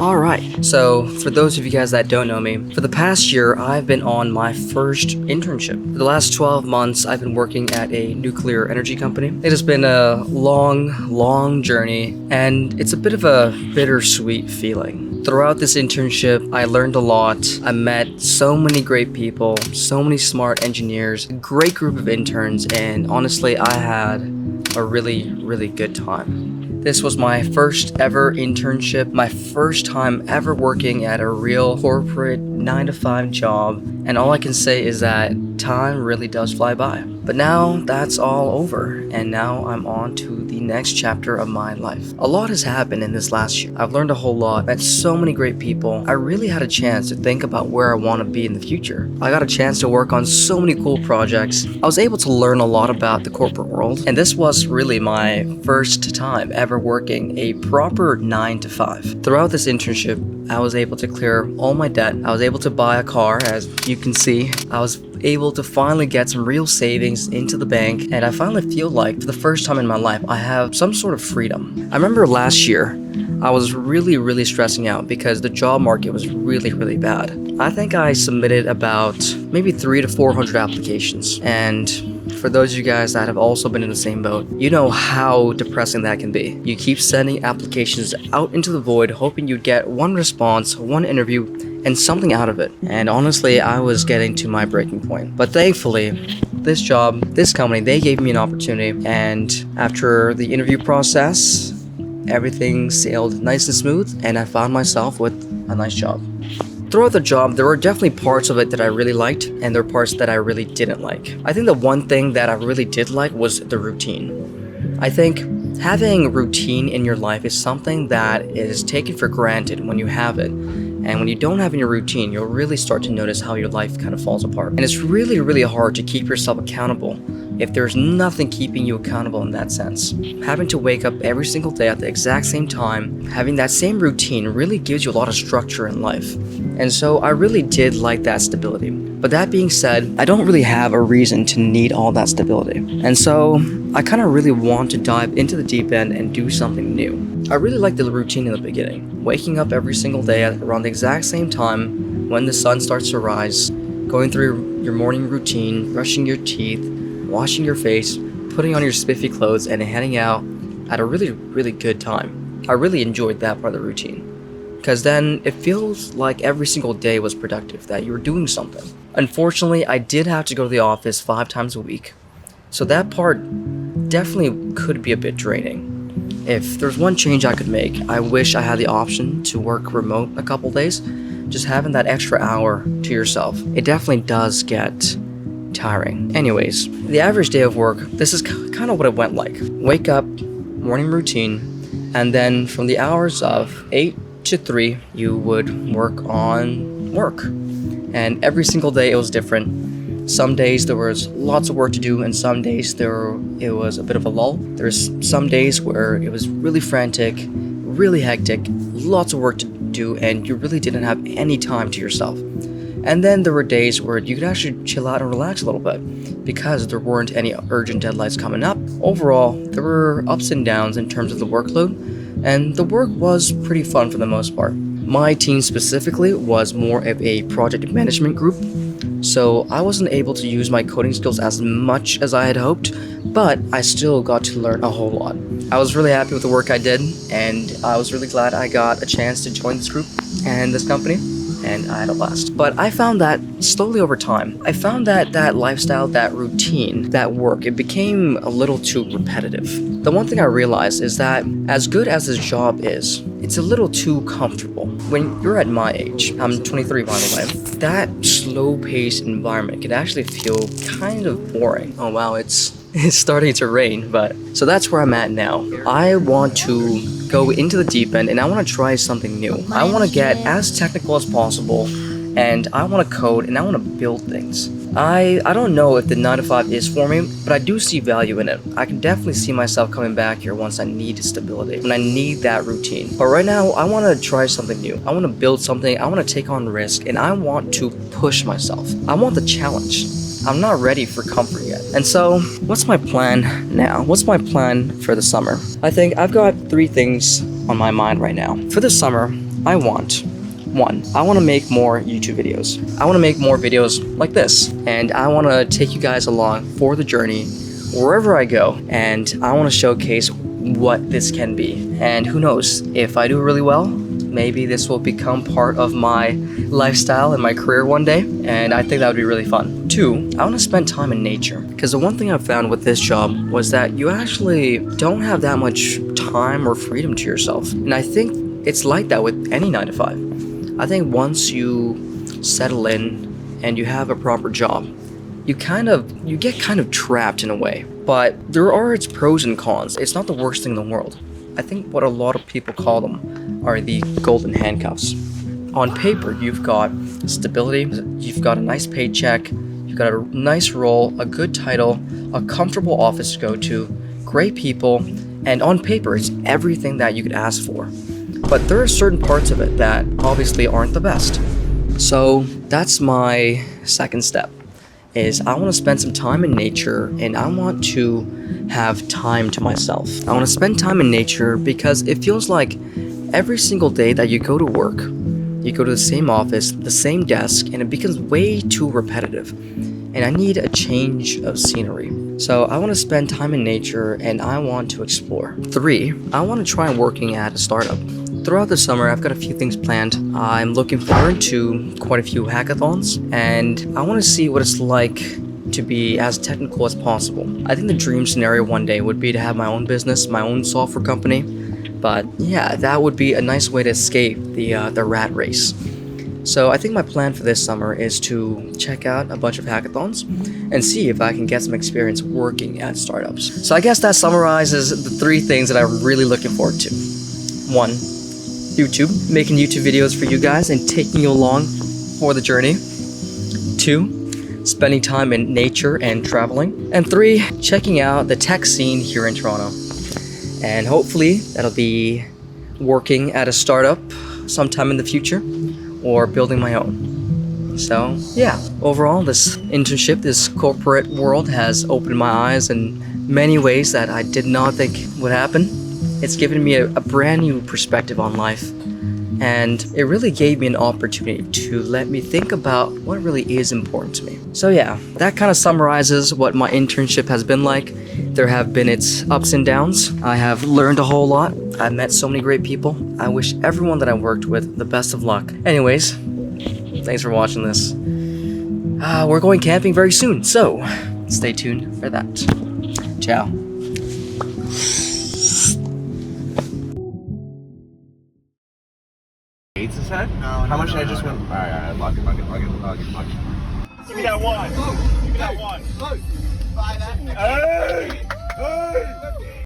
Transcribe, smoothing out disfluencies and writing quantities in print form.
Alright, so for those of you guys that don't know me, for the past year I've been on my first internship. For the last 12 months I've been working at a nuclear energy company. It has been a long journey, and it's a bit of a bittersweet feeling. Throughout this internship, I learned a lot. I met so many great people, so many smart engineers, a great group of interns, and honestly, I had a really good time. This was my first ever internship, my first time ever working at a real corporate 9-to-5 job, and all I can say is that time really does fly by. But now that's all over, and now I'm on to the next chapter of my life. A lot has happened in this last year. I've learned a whole lot, met so many great people. I really had a chance to think about where I want to be in the future. I got a chance to work on so many cool projects. I was able to learn a lot about the corporate world, and this was really my first time ever working a proper 9-to-5. Throughout this internship, I was able to clear all my debt. I was able to buy a car, as you can see. I was able to finally get some real savings into the bank, and I finally feel like for the first time in my life I have some sort of freedom. I remember last year I was really stressing out because the job market was really bad. I think I submitted about maybe 300 to 400 applications, and for those of you guys that have also been in the same boat, you know how depressing that can be. You keep sending applications out into the void, hoping you'd get one response, one interview, and something out of it. And honestly, I was getting to my breaking point. But thankfully, this job, this company, they gave me an opportunity, and after the interview process, everything sailed nice and smooth, and I found myself with a nice job. Throughout the job, there were definitely parts of it that I really liked, and there were parts that I really didn't like. I think the one thing that I really did like was the routine. I think having routine in your life is something that is taken for granted when you have it. And when you don't have any routine, you'll really start to notice how your life kind of falls apart. And it's really hard to keep yourself accountable if there's nothing keeping you accountable in that sense. Having to wake up every single day at the exact same time, having that same routine really gives you a lot of structure in life. And so I really did like that stability. But that being said, I don't really have a reason to need all that stability. And so I kind of really want to dive into the deep end and do something new. I really liked the routine in the beginning. Waking up every single day at around the exact same time when the sun starts to rise, going through your morning routine, brushing your teeth, washing your face, putting on your spiffy clothes, and heading out at a really good time. I really enjoyed that part of the routine, because then it feels like every single day was productive, that you were doing something. Unfortunately, I did have to go to the office 5 times a week, so that part definitely could be a bit draining. If there's one change I could make, I wish I had the option to work remote a couple days. Just having that extra hour to yourself, it definitely does get tiring. Anyways, the average day of work, this is kind of what it went like. Wake up, morning routine, and then from the hours of 8 to 3, you would work on work. And every single day it was different. Some days there was lots of work to do, and some days it was a bit of a lull. There's some days where it was really frantic, really hectic, lots of work to do, and you really didn't have any time to yourself. And then there were days where you could actually chill out and relax a little bit because there weren't any urgent deadlines coming up. Overall, there were ups and downs in terms of the workload, and the work was pretty fun for the most part. My team specifically was more of a project management group, so I wasn't able to use my coding skills as much as I had hoped, but I still got to learn a whole lot. I was really happy with the work I did, and I was really glad I got a chance to join this group and this company, and I had a blast. But I found that slowly over time, I found that lifestyle, that routine, that work, it became a little too repetitive. The one thing I realized is that as good as this job is, it's a little too comfortable. When you're at my age, I'm 23 by the way, that slow-paced environment can actually feel kind of boring. Oh wow, it's starting to rain, but so that's where I'm at now. I want to go into the deep end, and I want to try something new. I want to get as technical as possible, and I want to code, and I want to build things. I don't know if the 9-to-5 is for me, but I do see value in it. I can definitely see myself coming back here once I need stability, when I need that routine. But right now, I want to try something new. I want to build something, I want to take on risk, and I want to push myself. I want the challenge. I'm not ready for comfort yet. And so, what's my plan now? What's my plan for the summer? I think I've got 3 things on my mind right now. For the summer, I want to make more YouTube videos. I want to make more videos like this. And I want to take you guys along for the journey wherever I go. And I want to showcase what this can be. And who knows, if I do really well, maybe this will become part of my lifestyle and my career one day, and I think that would be really fun. 2, I want to spend time in nature, because the one thing I found with this job was that you actually don't have that much time or freedom to yourself, and I think it's like that with any 9 to 5. I think once you settle in and you have a proper job, you get kind of trapped in a way, but there are its pros and cons. It's not the worst thing in the world. I think what a lot of people call them are the golden handcuffs. On paper, you've got stability, you've got a nice paycheck, you've got a nice role, a good title, a comfortable office to go to, great people, and on paper, it's everything that you could ask for. But there are certain parts of it that obviously aren't the best. So that's my second step, is I want to spend some time in nature, and I want to have time to myself. I want to spend time in nature because it feels like every single day that you go to work, you go to the same office, the same desk, and it becomes way too repetitive. And I need a change of scenery. So I want to spend time in nature and I want to explore. 3, I want to try working at a startup. Throughout the summer, I've got a few things planned. I'm looking forward to quite a few hackathons, and I want to see what it's like to be as technical as possible. I think the dream scenario one day would be to have my own business, my own software company. But yeah, that would be a nice way to escape the rat race. So I think my plan for this summer is to check out a bunch of hackathons and see if I can get some experience working at startups. So I guess that summarizes the 3 things that I'm really looking forward to. 1, YouTube, making YouTube videos for you guys and taking you along for the journey. 2, spending time in nature and traveling. And 3, checking out the tech scene here in Toronto. And hopefully that'll be working at a startup sometime in the future or building my own. So yeah, overall this internship, this corporate world has opened my eyes in many ways that I did not think would happen. It's given me a brand new perspective on life, and it really gave me an opportunity to let me think about what really is important to me. So yeah, that kind of summarizes what my internship has been like. There have been its ups and downs. I have learned a whole lot. I've met so many great people. I wish everyone that I worked with the best of luck. Anyways, thanks for watching this. We're going camping very soon, so stay tuned for that. Ciao. AIDS is head? No. How much did I just win? Alright, lock it. Give me that one. Give me that one. Buy that.